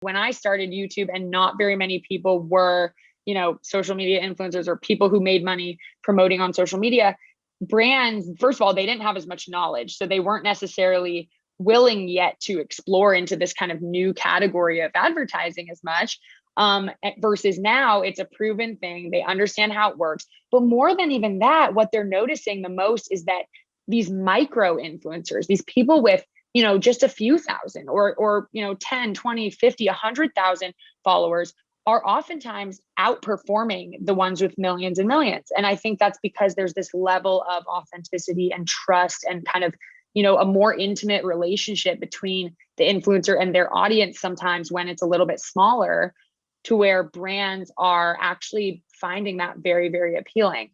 When I started YouTube and not very many people were, social media influencers or people who made money promoting on social media, brands, first of all, they didn't have as much knowledge. So they weren't necessarily willing yet to explore into this kind of new category of advertising as much. Versus now it's a proven thing. They understand how it works. But more than even that, what they're noticing the most is that these micro influencers, these people with, just a few thousand or 10, 20, 50, 100,000 followers are oftentimes outperforming the ones with millions and millions. And I think that's because there's this level of authenticity and trust and kind of, a more intimate relationship between the influencer and their audience sometimes when it's a little bit smaller, to where brands are actually finding that very, very appealing.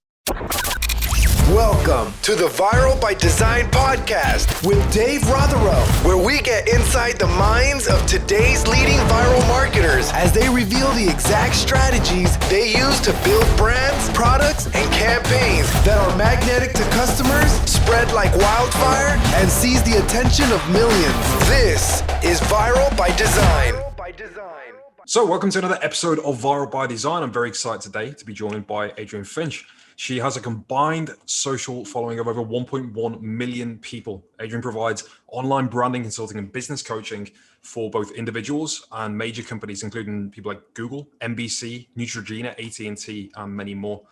Welcome to the Viral by Design podcast with Dave Rotherow, where we get inside the minds of today's leading viral marketers as they reveal the exact strategies they use to build brands, products, and campaigns that are magnetic to customers, spread like wildfire, and seize the attention of millions. This is Viral by Design. So welcome to another episode of Viral by Design. I'm very excited today to be joined by Adrienne Finch. She has a combined social following of over 1.1 million people. Adrienne provides online branding, consulting, and business coaching for both individuals and major companies, including people like Google, NBC, Neutrogena, AT&T, and many more.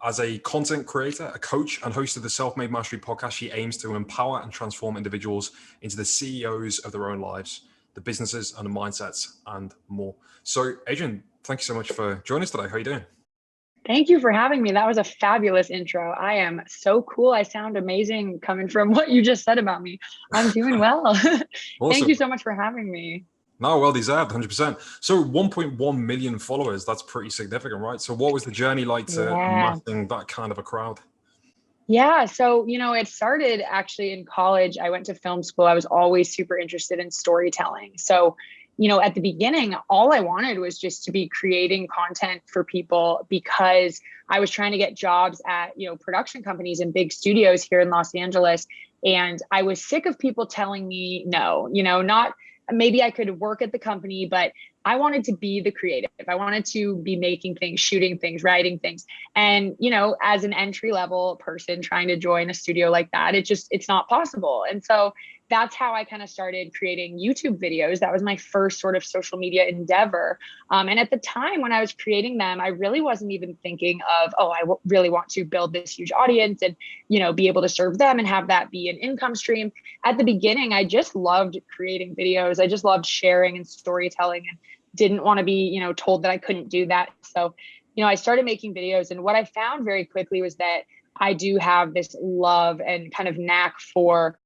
As a content creator, a coach, and host of the Self-Made Mastery podcast, she aims to empower and transform individuals into the CEOs of their own lives, the businesses and the mindsets, and more. So, Adrienne, thank you so much for joining us today. How are you doing? Thank you for having me. That was a fabulous intro. I am so cool. I sound amazing coming from what you just said about me. I'm doing well. Awesome. Thank you so much for having me. No, well deserved, 100%. So 1.1 million followers, that's pretty significant, right? So what was the journey like to amassing that kind of a crowd? Yeah. So, it started actually in college. I went to film school. I was always super interested in storytelling. So, at the beginning, all I wanted was just to be creating content for people because I was trying to get jobs at, production companies and big studios here in Los Angeles. And I was sick of people telling me no, not maybe I could work at the company, but I wanted to be the creative. I wanted to be making things, shooting things, writing things. And, as an entry level person trying to join a studio like that, it's not possible. And so that's how I kind of started creating YouTube videos. That was my first sort of social media endeavor. And at the time when I was creating them, I really wasn't even thinking of, really want to build this huge audience and, be able to serve them and have that be an income stream. At the beginning, I just loved creating videos. I just loved sharing and storytelling and didn't want to be, told that I couldn't do that. So, I started making videos. And what I found very quickly was that I do have this love and kind of knack for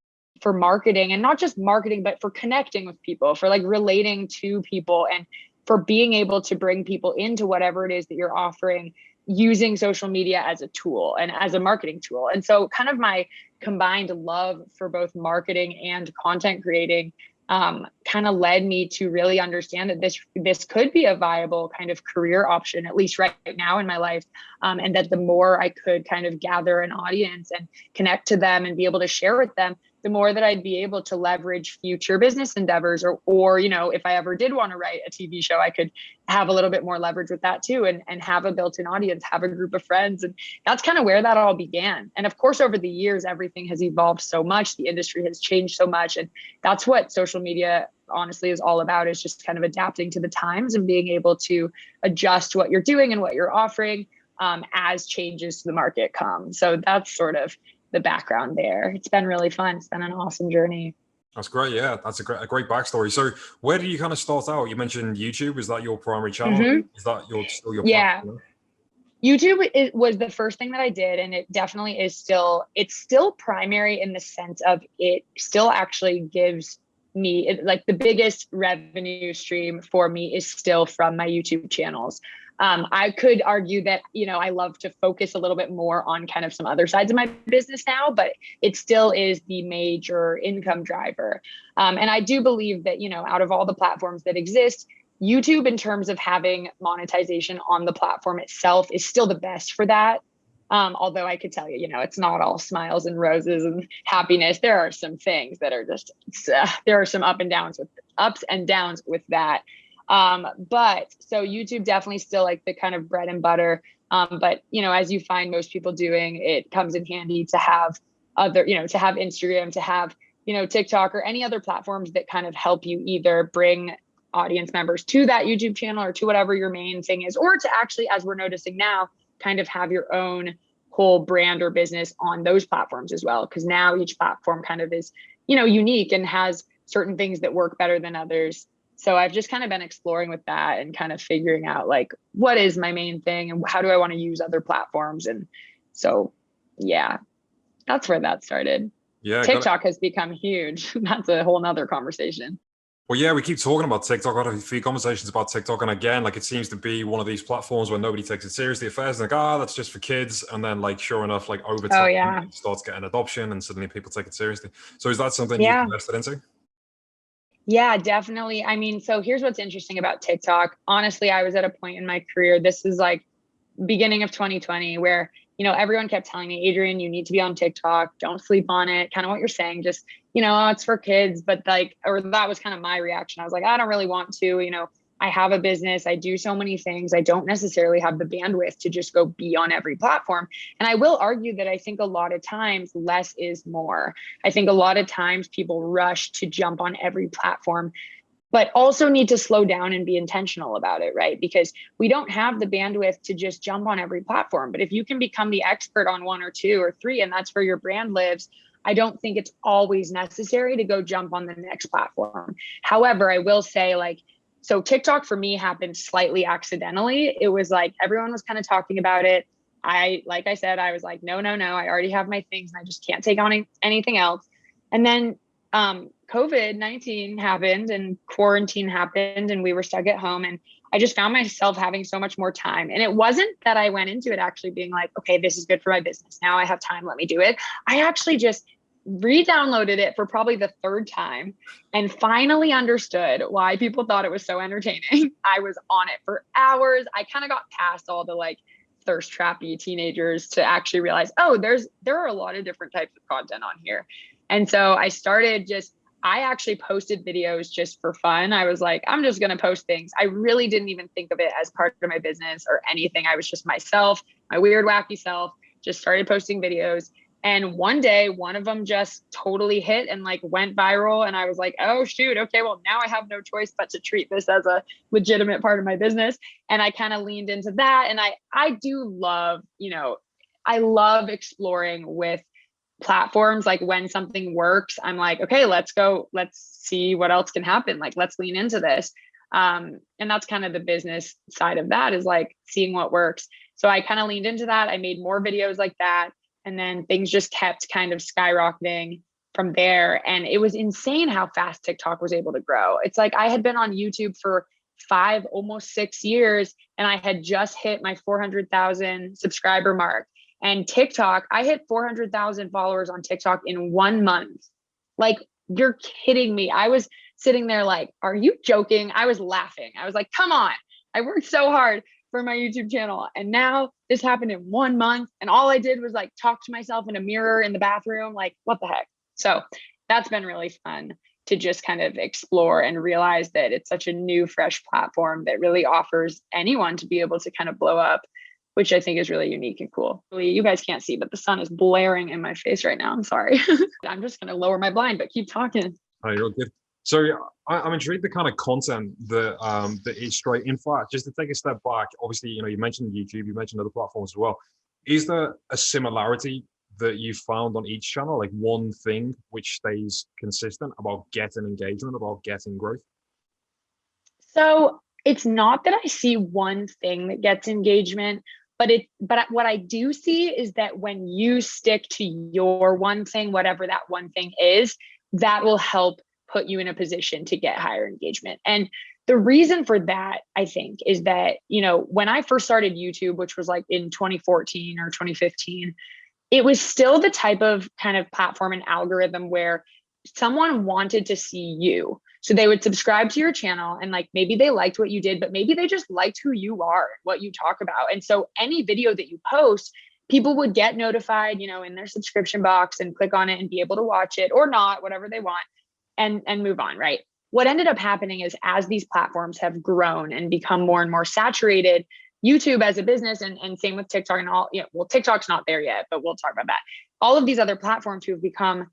marketing, and not just marketing, but for connecting with people, for like relating to people, and for being able to bring people into whatever it is that you're offering using social media as a tool and as a marketing tool. And so kind of my combined love for both marketing and content creating kind of led me to really understand that this could be a viable kind of career option, at least right now in my life. And that the more I could kind of gather an audience and connect to them and be able to share with them, the more that I'd be able to leverage future business endeavors, or if I ever did want to write a TV show, I could have a little bit more leverage with that too, and have a built-in audience, have a group of friends. And that's kind of where that all began. And of course, over the years, everything has evolved so much. The industry has changed so much. And that's what social media honestly is all about, is just kind of adapting to the times and being able to adjust what you're doing and what you're offering as changes to the market come. So that's sort of the background there. It's been really fun. It's been an awesome journey. That's great. Yeah, that's a great backstory. So where did you kind of start out? You mentioned YouTube. Is that your primary channel? Mm-hmm. Is that still your platform? YouTube was the first thing that I did, and it definitely is still primary in the sense of it still actually gives me like the biggest revenue stream for me is still from my YouTube channels. I could argue that, I love to focus a little bit more on kind of some other sides of my business now, but it still is the major income driver. And I do believe that, out of all the platforms that exist, YouTube, in terms of having monetization on the platform itself, is still the best for that. Although I could tell you, it's not all smiles and roses and happiness. There are some things that are just, there are some ups and downs with that. But so YouTube definitely still like the kind of bread and butter. But as you find most people doing, it comes in handy to have other, to have Instagram, to have, TikTok or any other platforms that kind of help you either bring audience members to that YouTube channel or to whatever your main thing is, or to actually, as we're noticing now, kind of have your own whole brand or business on those platforms as well. Because now each platform kind of is, unique and has certain things that work better than others. So I've just kind of been exploring with that and kind of figuring out like, what is my main thing and how do I want to use other platforms? And so, yeah, that's where that started. Yeah, TikTok has become huge. That's a whole nother conversation. Well, yeah, we keep talking about TikTok. I had a few conversations about TikTok. And again, like it seems to be one of these platforms where nobody takes it seriously at first. Like, that's just for kids. And then like, sure enough, like over time, it starts getting adoption and suddenly people take it seriously. So is that something you've invested into? Yeah, definitely. I mean, so here's what's interesting about TikTok. Honestly, I was at a point in my career, this is like beginning of 2020, where, everyone kept telling me, Adrienne, you need to be on TikTok. Don't sleep on it. Kind of what you're saying, just, it's for kids. But like, or that was kind of my reaction. I was like, I don't really want to, I have a business. I do so many things. I don't necessarily have the bandwidth to just go be on every platform. And I will argue that I think a lot of times less is more. I think a lot of times people rush to jump on every platform, but also need to slow down and be intentional about it, right? Because we don't have the bandwidth to just jump on every platform. But if you can become the expert on one or two or three, and that's where your brand lives, I don't think it's always necessary to go jump on the next platform. However, I will say so TikTok for me happened slightly accidentally. It was like everyone was kind of talking about it. Like I said, I was like, no, I already have my things and I just can't take on anything else. And then COVID-19 happened and quarantine happened and we were stuck at home. And I just found myself having so much more time. And it wasn't that I went into it actually being like, okay, this is good for my business. Now I have time, let me do it. I actually just re-downloaded it for probably the third time and finally understood why people thought it was so entertaining. I was on it for hours. I kind of got past all the like thirst trappy teenagers to actually realize, there are a lot of different types of content on here. And so I started I actually posted videos just for fun. I was like, I'm just going to post things. I really didn't even think of it as part of my business or anything. I was just myself, my weird, wacky self, just started posting videos. And one day, one of them just totally hit and like went viral. And I was like, oh, shoot. Okay, well, now I have no choice but to treat this as a legitimate part of my business. And I kind of leaned into that. And I do love, I love exploring with platforms. Like when something works, I'm like, okay, let's see what else can happen. Like, let's lean into this. And that's kind of the business side of that, is like seeing what works. So I kind of leaned into that. I made more videos like that. And then things just kept kind of skyrocketing from there. And it was insane how fast TikTok was able to grow. It's like I had been on YouTube for 5, almost 6 years, and I had just hit my 400,000 subscriber mark. And TikTok, I hit 400,000 followers on TikTok in 1 month. Like, you're kidding me. I was sitting there like, are you joking? I was laughing. I was like, come on. I worked so hard for my YouTube channel. And now this happened in 1 month. And all I did was like talk to myself in a mirror in the bathroom. Like, what the heck? So that's been really fun to just kind of explore and realize that it's such a new, fresh platform that really offers anyone to be able to kind of blow up, which I think is really unique and cool. You guys can't see, but the sun is blaring in my face right now. I'm sorry. I'm just going to lower my blind, but keep talking. Oh, you're good. So I'm intrigued the kind of content that is straight. In fact, just to take a step back, obviously, you mentioned YouTube, you mentioned other platforms as well. Is there a similarity that you found on each channel, like one thing which stays consistent about getting engagement, about getting growth? So it's not that I see one thing that gets engagement, but what I do see is that when you stick to your one thing, whatever that one thing is, that will help put you in a position to get higher engagement. And the reason for that, I think, is that, when I first started YouTube, which was like in 2014 or 2015, it was still the type of kind of platform and algorithm where someone wanted to see you. So they would subscribe to your channel and like, maybe they liked what you did, but maybe they just liked who you are, what you talk about. And so any video that you post, people would get notified, in their subscription box and click on it and be able to watch it or not, whatever they want, and move on. Right. what ended up happening is as these platforms have grown and become more and more saturated, YouTube as a business, and same with TikTok and all, well, TikTok's not there yet, but we'll talk about that. All of these other platforms who have become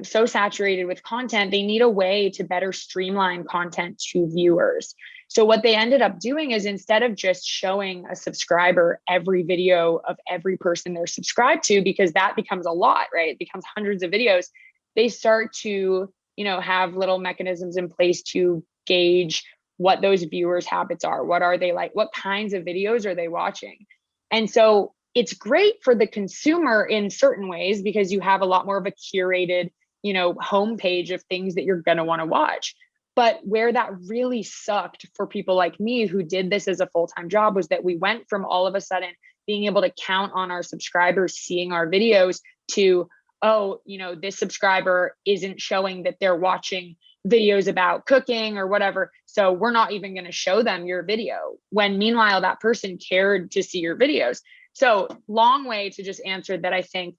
so saturated with content, they need a way to better streamline content to viewers. So what they ended up doing is, instead of just showing a subscriber every video of every person they're subscribed to, because that becomes a lot, right? It becomes hundreds of videos. They start to, have little mechanisms in place to gauge what those viewers' habits are. What are they like? What kinds of videos are they watching? And so it's great for the consumer in certain ways, because you have a lot more of a curated, homepage of things that you're going to want to watch. But where that really sucked for people like me who did this as a full-time job was that we went from all of a sudden being able to count on our subscribers seeing our videos to, oh, this subscriber isn't showing that they're watching videos about cooking or whatever, so we're not even going to show them your video, when meanwhile that person cared to see your videos. So long way to just answer that. I think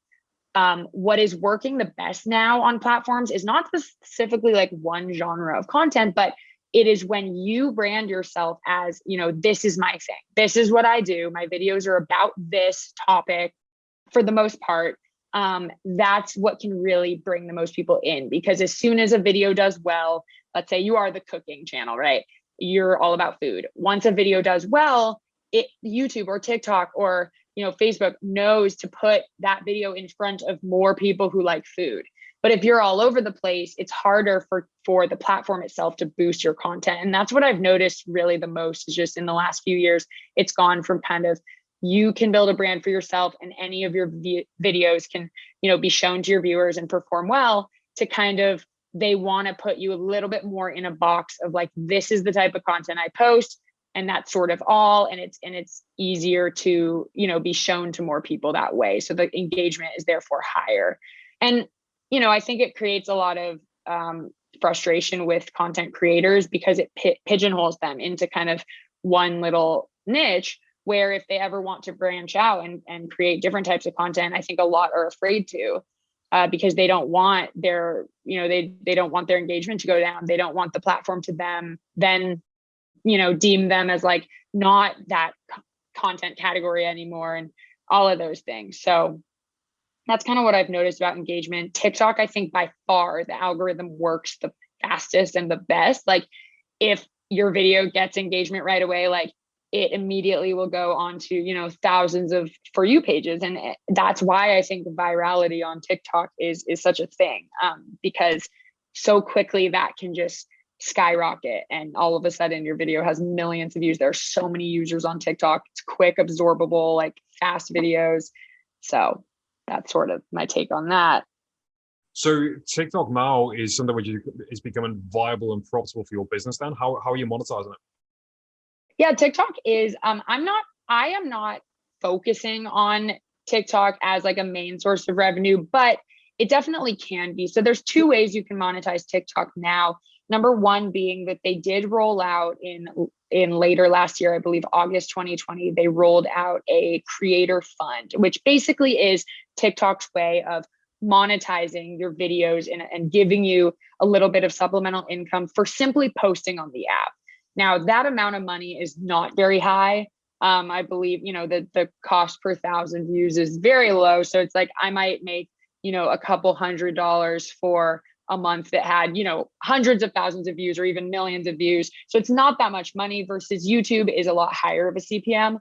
what is working the best now on platforms is not specifically like one genre of content, but it is when you brand yourself as, this is my thing. This is what I do. My videos are about this topic for the most part. That's what can really bring the most people in, because as soon as a video does well, let's say you are the cooking channel, right? You're all about food. Once a video does well, YouTube or TikTok or Facebook knows to put that video in front of more people who like food. But if you're all over the place, it's harder for the platform itself to boost your content. And that's what I've noticed really the most, is just in the last few years, it's gone from kind of, you can build a brand for yourself and any of your videos can, be shown to your viewers and perform well, to kind of, they want to put you a little bit more in a box of like, this is the type of content I post. And that's sort of all. And it's easier to, be shown to more people that way. So the engagement is therefore higher. And, I think it creates a lot of frustration with content creators, because it pigeonholes them into kind of one little niche, where if they ever want to branch out and create different types of content, I think a lot are afraid to, because they don't want their, they don't want their engagement to go down. They don't want the platform to then deem them as like not that content category anymore, and all of those things. So that's kind of what I've noticed about engagement. TikTok, I think by far the algorithm works the fastest and the best. Like if your video gets engagement right away, like it immediately will go on to, thousands of For You pages. And that's why I think virality on TikTok is such a thing, because so quickly that can just skyrocket, and all of a sudden your video has millions of views. There are so many users on TikTok. It's quick, absorbable, like fast videos. So that's sort of my take on that. So TikTok now is something which is becoming viable and profitable for your business then. How are you monetizing it? Yeah, TikTok is, I am not focusing on TikTok as like a main source of revenue, but it definitely can be. So there's two ways you can monetize TikTok now. Number one being that they did roll out in later last year, I believe August 2020, they rolled out a creator fund, which basically is TikTok's way of monetizing your videos and giving you a little bit of supplemental income for simply posting on the app. Now, that amount of money is not very high. I believe, the cost per 1,000 views is very low. So it's like, I might make, a couple $100 for a month that had, hundreds of thousands of views or even millions of views. So it's not that much money, versus YouTube is a lot higher of a CPM.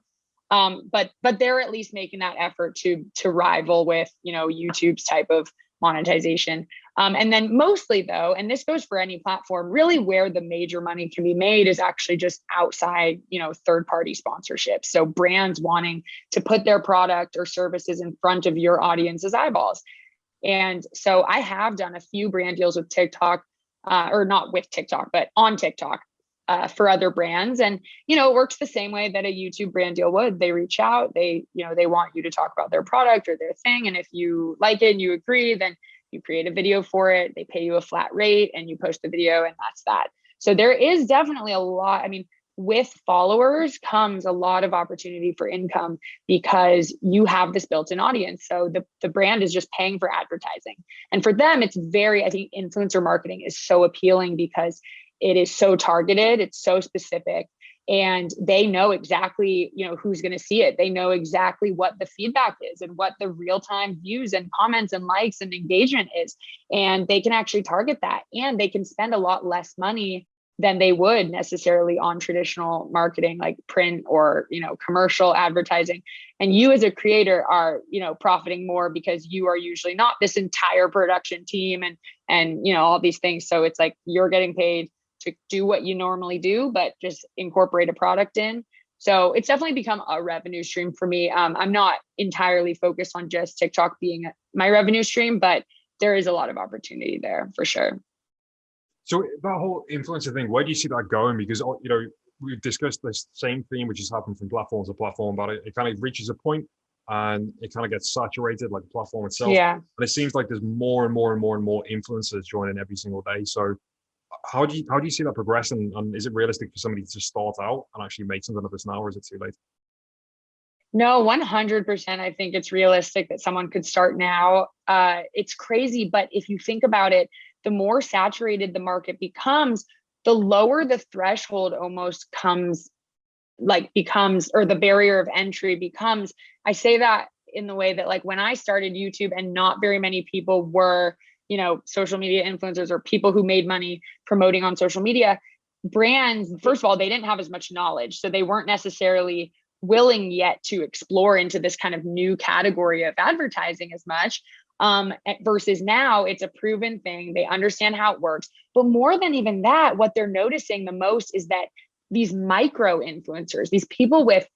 But they're at least making that effort to rival with, YouTube's type of monetization. And then mostly though, and this goes for any platform, really where the major money can be made is actually just outside, third-party sponsorships. So brands wanting to put their product or services in front of your audience's eyeballs. And so I have done a few brand deals with TikTok, or not with TikTok, but on TikTok for other brands. And, it works the same way that a YouTube brand deal would. They reach out, they want you to talk about their product or their thing. And if you like it and you agree, then you create a video for it. They pay you a flat rate and you post the video, and that's that. So there is definitely a lot. I mean, with followers comes a lot of opportunity for income because you have this built-in audience. So the brand is just paying for advertising. And for them, it's I think influencer marketing is so appealing because it is so targeted, it's so specific, and they know exactly, who's going to see it. They know exactly what the feedback is and what the real-time views and comments and likes and engagement is. And they can actually target that, and they can spend a lot less money than they would necessarily on traditional marketing like print or, commercial advertising. And you as a creator are, profiting more because you are usually not this entire production team and, all these things. So it's like you're getting paid to do what you normally do, but just incorporate a product in. So it's definitely become a revenue stream for me. I'm not entirely focused on just TikTok being my revenue stream, but there is a lot of opportunity there for sure. So that whole influencer thing, where do you see that going? Because, we've discussed this same theme, which has happened from platform to platform, but it kind of reaches a point and it kind of gets saturated, like the platform itself. Yeah. And it seems like there's more and more and more and more influencers joining every single day. So how do you see that progressing? And is it realistic for somebody to start out and actually make something of this now, or is it too late? No, 100%. I think it's realistic that someone could start now. It's crazy, but if you think about it, the more saturated the market becomes, the lower the threshold almost becomes, or the barrier of entry becomes. I say that in the way that like when I started YouTube and not very many people were, social media influencers or people who made money promoting on social media, brands, first of all, they didn't have as much knowledge. So they weren't necessarily willing yet to explore into this kind of new category of advertising as much. Versus now it's a proven thing. They understand how it works. But more than even that, what they're noticing the most is that these micro influencers, these people with,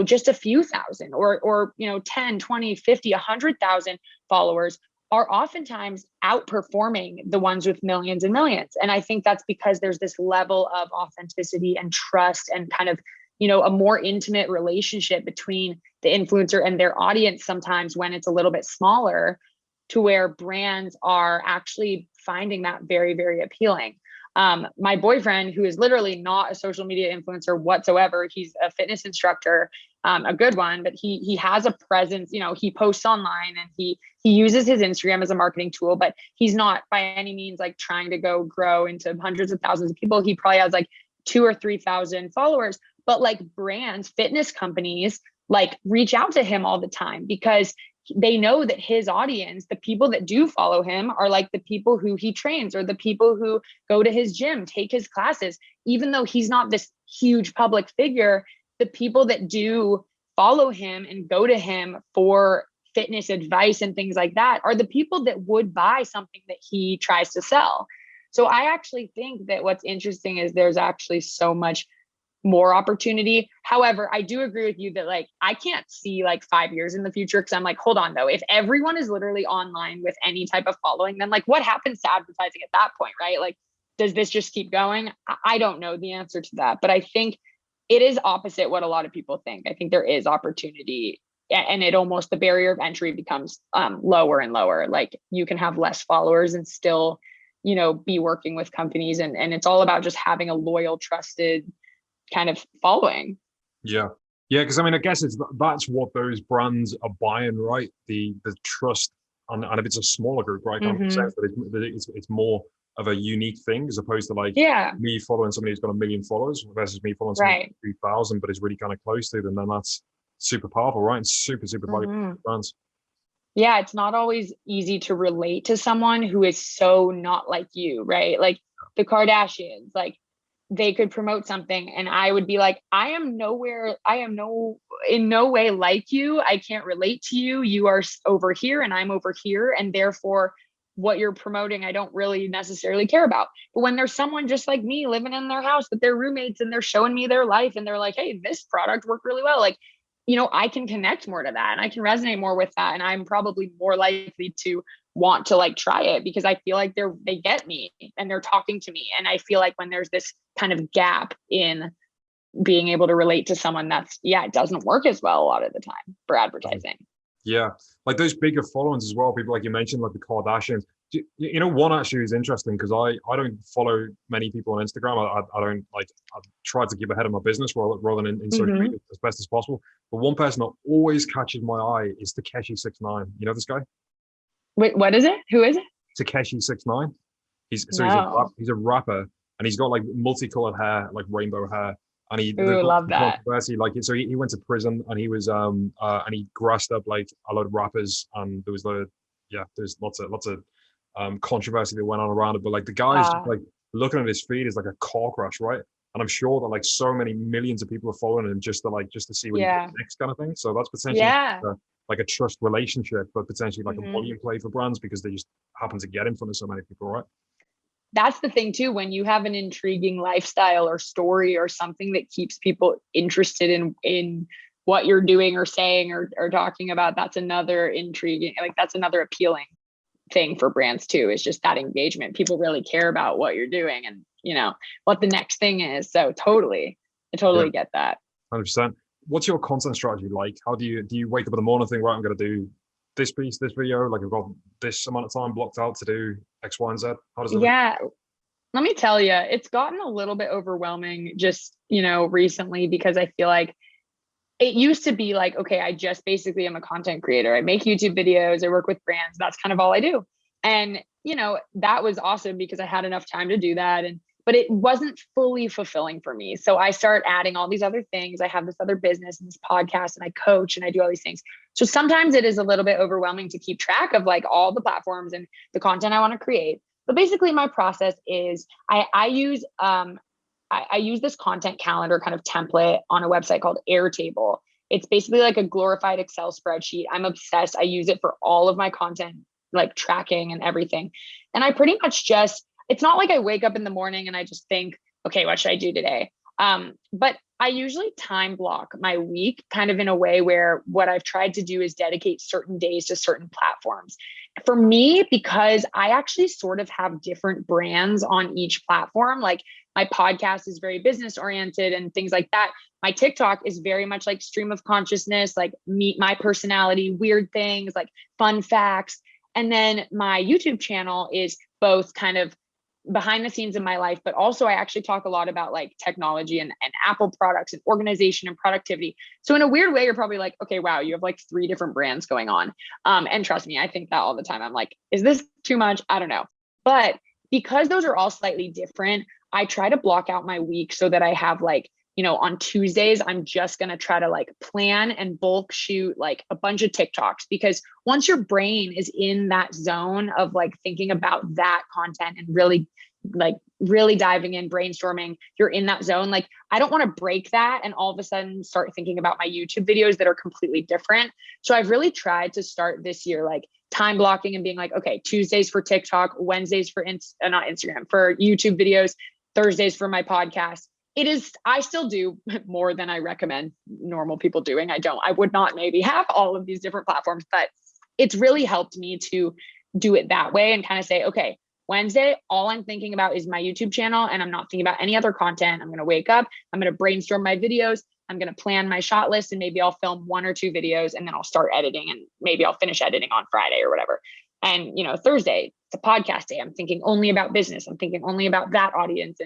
just a few thousand or 10, 20, 50, 100,000 followers are oftentimes outperforming the ones with millions and millions. And I think that's because there's this level of authenticity and trust and kind of, a more intimate relationship between the influencer and their audience sometimes when it's a little bit smaller, to where brands are actually finding that very, very appealing. My boyfriend, who is literally not a social media influencer whatsoever, he's a fitness instructor, a good one, but he has a presence, he posts online and he uses his Instagram as a marketing tool, but he's not by any means like trying to go grow into hundreds of thousands of people. He probably has like 2,000 or 3,000 followers, but like brands, fitness companies, like reach out to him all the time because they know that his audience, the people that do follow him, are like the people who he trains or the people who go to his gym, take his classes. Even though he's not this huge public figure, the people that do follow him and go to him for fitness advice and things like that are the people that would buy something that he tries to sell. So I actually think that what's interesting is there's actually so much more opportunity. However, I do agree with you that like I can't see like 5 years in the future, because I'm like, hold on though, if everyone is literally online with any type of following, then like what happens to advertising at that point, right? Like, does this just keep going? I don't know the answer to that, but I think it is opposite what a lot of people think. I think there is opportunity, and it almost, the barrier of entry becomes lower and lower. Like you can have less followers and still, be working with companies, and it's all about just having a loyal, trusted kind of following. Yeah, because I mean, I guess that's what those brands are buying, right? The trust, and if it's a smaller group, right, kind of sense that it's more of a unique thing as opposed to like me following somebody who's got 1 million followers versus me following somebody 2,000, but is really kind of close to them. Then that's super powerful, right? And super valuable for brands. Yeah, it's not always easy to relate to someone who is so not like you, right? Like the Kardashians, like they could promote something and I would be like, I am in no way like you. I can't relate to you. You are over here and I'm over here. And therefore what you're promoting, I don't really necessarily care about. But when there's someone just like me living in their house with their roommates and they're showing me their life and they're like, hey, this product worked really well. Like, I can connect more to that and I can resonate more with that. And I'm probably more likely to want to like try it because I feel like they get me and they're talking to me. And I feel like when there's this kind of gap in being able to relate to someone, it doesn't work as well a lot of the time for advertising. Yeah. Like those bigger followings as well, people like you mentioned, like the Kardashians, You know, one actually is interesting because I don't follow many people on Instagram. I don't like, I try to keep ahead of my business rather than in social media as best as possible. But one person that always catches my eye is Takeshi 69. You know this guy? Wait, what is it? Who is it? Takeshi 69. No. He's a rapper, and he's got like multicolored hair, like rainbow hair. And there's Ooh, lots love of that. controversy. Like, so he went to prison, and he was and he grassed up like a lot of rappers, and there's lots of controversy that went on around it. But like the guy's just Ah, like looking at his feed is like a car crash, right? And I'm sure that like so many millions of people are following him just to see what he does yeah. next, kind of thing. So that's potentially Yeah. like a trust relationship, but potentially like a Mhm. volume play for brands because they just happen to get in front of so many people, right? That's the thing too, when you have an intriguing lifestyle or story or something that keeps people interested in what you're doing or saying or talking about, that's another intriguing, like that's another appealing thing for brands too, is just that engagement. People really care about what you're doing and what the next thing is. So totally, I Yeah, totally get that. 100%. What's your content strategy like? How do you wake up in the morning and think, right, I'm going to do this piece, this video, like I've got this amount of time blocked out to do X, Y, and Z? How does it look? Yeah, let me tell you, it's gotten a little bit overwhelming just recently, because I feel like it used to be like, okay, I just basically am a content creator. I make YouTube videos, I work with brands. That's kind of all I do. And, that was awesome because I had enough time to do that. But it wasn't fully fulfilling for me. So I start adding all these other things. I have this other business and this podcast and I coach and I do all these things. So sometimes it is a little bit overwhelming to keep track of like all the platforms and the content I want to create. But basically my process is I use I use this content calendar kind of template on a website called Airtable. It's basically like a glorified Excel spreadsheet. I'm obsessed. I use it for all of my content, like tracking and everything. And I pretty much it's not like I wake up in the morning and I just think, okay, what should I do today? But I usually time block my week kind of in a way where what I've tried to do is dedicate certain days to certain platforms. For me, because I actually sort of have different brands on each platform, like my podcast is very business oriented and things like that. My TikTok is very much like stream of consciousness, like meet my personality, weird things, like fun facts. And then my YouTube channel is both kind of behind the scenes in my life, but also I actually talk a lot about like technology and Apple products and organization and productivity. So in a weird way, you're probably like, okay, wow, you have like 3 different brands going on. And trust me, I think that all the time. I'm like, is this too much? I don't know. But because those are all slightly different, I try to block out my week so that I have like, on Tuesdays, I'm just going to try to like plan and bulk shoot like a bunch of TikToks, because once your brain is in that zone of like thinking about that content and really diving in, brainstorming, you're in that zone. Like, I don't want to break that and all of a sudden start thinking about my YouTube videos that are completely different. So I've really tried to start this year, like time blocking and being like, okay, Tuesdays for TikTok, Wednesdays for not Instagram, for YouTube videos, Thursdays for my podcast. I still do more than I recommend normal people doing. I would not maybe have all of these different platforms, but it's really helped me to do it that way and kind of say, okay, Wednesday, all I'm thinking about is my YouTube channel and I'm not thinking about any other content. I'm going to wake up, I'm going to brainstorm my videos, I'm going to plan my shot list, and maybe I'll film 1 or 2 videos and then I'll start editing, and maybe I'll finish editing on Friday or whatever. And, Thursday, it's a podcast day. I'm thinking only about business. I'm thinking only about that audience.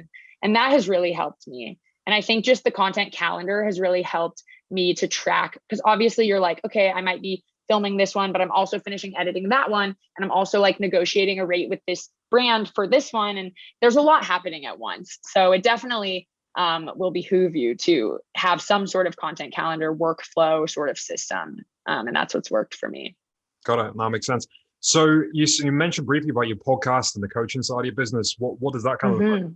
And that has really helped me. And I think just the content calendar has really helped me to track, because obviously you're like, okay, I might be filming this one, but I'm also finishing editing that one. And I'm also like negotiating a rate with this brand for this one. And there's a lot happening at once. So it definitely will behoove you to have some sort of content calendar workflow sort of system. And that's what's worked for me. Got it. That makes sense. So you mentioned briefly about your podcast and the coaching side of your business. What does that kind of look like?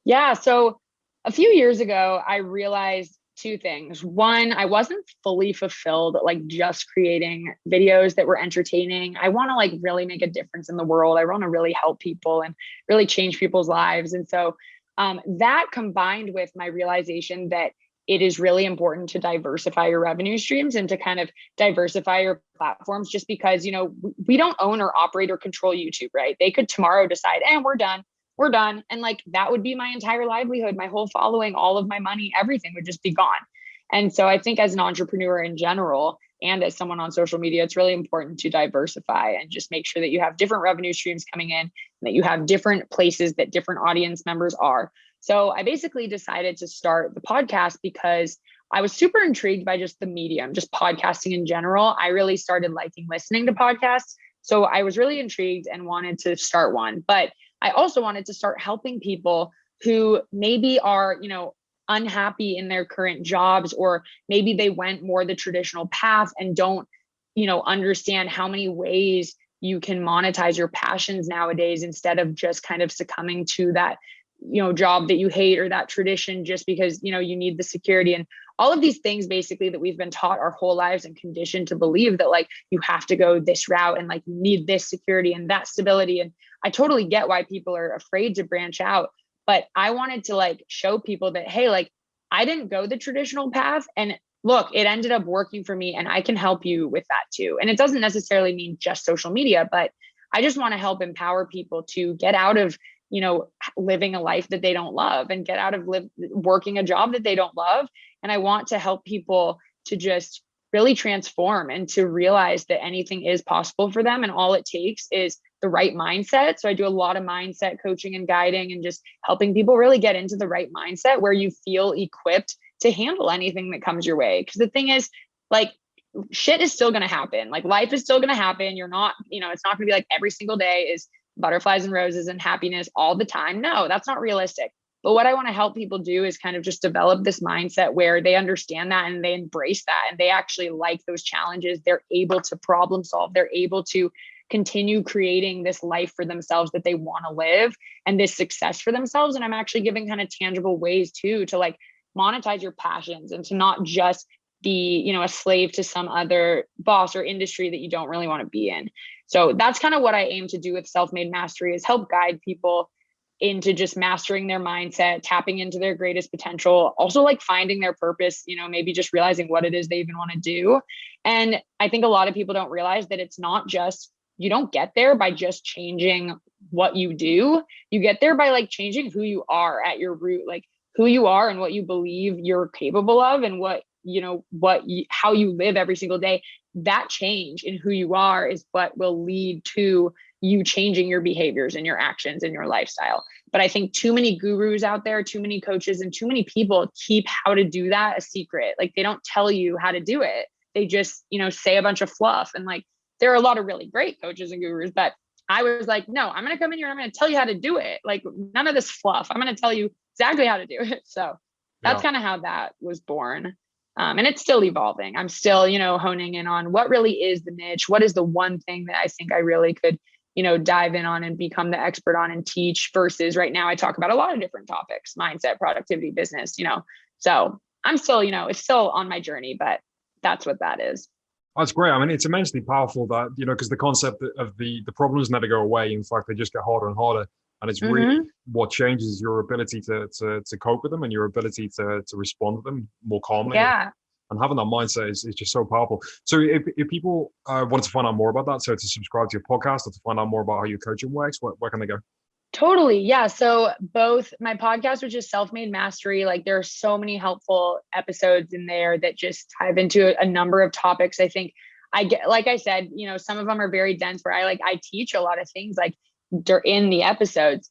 Yeah. So a few years ago, I realized 2 things. One, I wasn't fully fulfilled, like just creating videos that were entertaining. I want to like really make a difference in the world. I want to really help people and really change people's lives. And so that combined with my realization that it is really important to diversify your revenue streams and to kind of diversify your platforms, just because, we don't own or operate or control YouTube, right? They could tomorrow decide, and we're done. And like, that would be my entire livelihood, my whole following, all of my money, everything would just be gone. And so I think as an entrepreneur in general, and as someone on social media, it's really important to diversify and just make sure that you have different revenue streams coming in and that you have different places that different audience members are. So I basically decided to start the podcast because I was super intrigued by just the medium, just podcasting in general. I really started liking listening to podcasts. So I was really intrigued and wanted to start one. But I also wanted to start helping people who maybe are, unhappy in their current jobs, or maybe they went more the traditional path and don't, understand how many ways you can monetize your passions nowadays instead of just kind of succumbing to that, job that you hate or that tradition just because, you need the security and all of these things basically that we've been taught our whole lives and conditioned to believe that like you have to go this route and like you need this security and that stability. And I totally get why people are afraid to branch out. But I wanted to like show people that, hey, like I didn't go the traditional path and look, it ended up working for me and I can help you with that too. And it doesn't necessarily mean just social media, but I just want to help empower people to get out of, living a life that they don't love and get out of working a job that they don't love. And I want to help people to just really transform and to realize that anything is possible for them. And all it takes is the right mindset. So I do a lot of mindset coaching and guiding and just helping people really get into the right mindset where you feel equipped to handle anything that comes your way. Because the thing is, like, shit is still going to happen. Like life is still going to happen. You're not, it's not going to be like every single day is butterflies and roses and happiness all the time. No, that's not realistic. But what I want to help people do is kind of just develop this mindset where they understand that and they embrace that and they actually like those challenges. They're able to problem solve. They're able to continue creating this life for themselves that they want to live and this success for themselves. And I'm actually giving kind of tangible ways too, to like monetize your passions and to not just be, a slave to some other boss or industry that you don't really want to be in. So that's kind of what I aim to do with Self-Made Mastery, is help guide people into just mastering their mindset, tapping into their greatest potential, also like finding their purpose, maybe just realizing what it is they even want to do. And I think a lot of people don't realize that it's not just, you don't get there by just changing what you do. You get there by like changing who you are at your root, like who you are and what you believe you're capable of and how you live every single day. That change in who you are is what will lead to you changing your behaviors and your actions and your lifestyle. But I think too many gurus out there, too many coaches and too many people keep how to do that a secret. Like they don't tell you how to do it. They just, say a bunch of fluff. And like, there are a lot of really great coaches and gurus, but I was like, no, I'm going to come in here and I'm going to tell you how to do it. Like none of this fluff. I'm going to tell you exactly how to do it. So that's kind of how that was born. And it's still evolving. I'm still, honing in on what really is the niche. What is the one thing that I think I really could, dive in on and become the expert on and teach, versus right now I talk about a lot of different topics, mindset, productivity, business, so I'm still, it's still on my journey, but that's what that is. That's great. I mean, it's immensely powerful that, because the concept of the problems never go away. In fact, they just get harder and harder. And it's really what changes your ability to cope with them and your ability to respond to them more calmly. Yeah. And having that mindset is just so powerful. So if people wanted to find out more about that, so to subscribe to your podcast or to find out more about how your coaching works, where can they go? Totally. Yeah. So both my podcast, which is Self-Made Mastery, like there are so many helpful episodes in there that just dive into a number of topics. I think like I said, some of them are very dense where I teach a lot of things like they're in the episodes.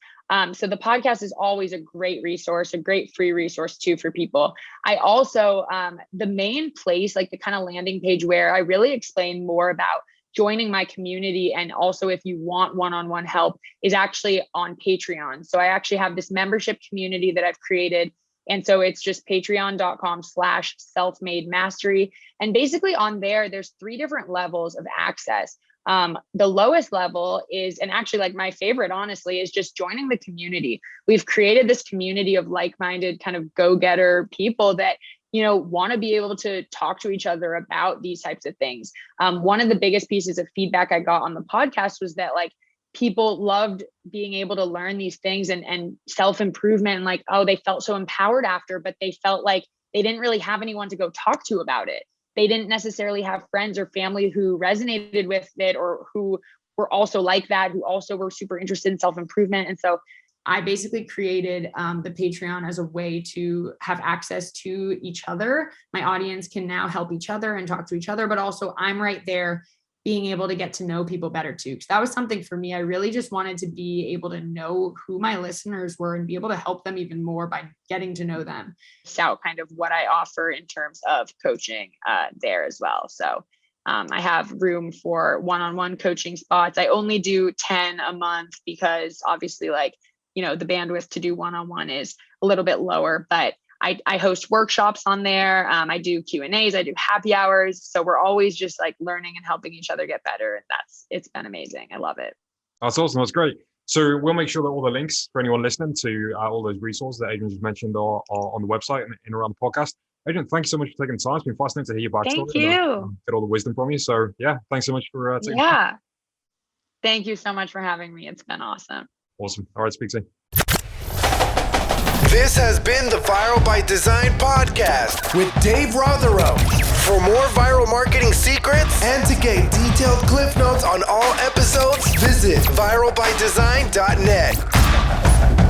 So the podcast is always a great resource, a great free resource too for people. I also, the main place, like the kind of landing page where I really explain more about joining my community. And also if you want one-on-one help, is actually on Patreon. So I actually have this membership community that I've created. And so it's just patreon.com/self-made mastery. And basically on there's 3 different levels of access. The lowest level is, and actually like my favorite, honestly, is just joining the community. We've created this community of like-minded kind of go-getter people that, want to be able to talk to each other about these types of things. One of the biggest pieces of feedback I got on the podcast was that like people loved being able to learn these things and self-improvement and like, oh, they felt so empowered after, but they felt like they didn't really have anyone to go talk to about it. They didn't necessarily have friends or family who resonated with it or who were also like that, who also were super interested in self-improvement. And so I basically created the Patreon as a way to have access to each other. My audience can now help each other and talk to each other, but also I'm right there being able to get to know people better too. Because that was something for me. I really just wanted to be able to know who my listeners were and be able to help them even more by getting to know them. So kind of what I offer in terms of coaching there as well. So I have room for one-on-one coaching spots. I only do 10 a month because obviously the bandwidth to do one-on-one is a little bit lower, but I host workshops on there. I do Q&As, I do happy hours. So we're always just learning and helping each other get better. And it's been amazing. I love it. That's awesome. That's great. So we'll make sure that all the links for anyone listening to all those resources that Adrienne just mentioned are on the website and around the podcast. Adrienne, thank you so much for taking the time. It's been fascinating to hear your backstory. Thank you. Get all the wisdom from you. So yeah, thanks so much for taking the time. Thank you so much for having me. It's been awesome. Awesome. All right, speak soon. This has been the Viral by Design podcast with Dave Rotherow. For more viral marketing secrets and to get detailed cliff notes on all episodes, visit viralbydesign.net.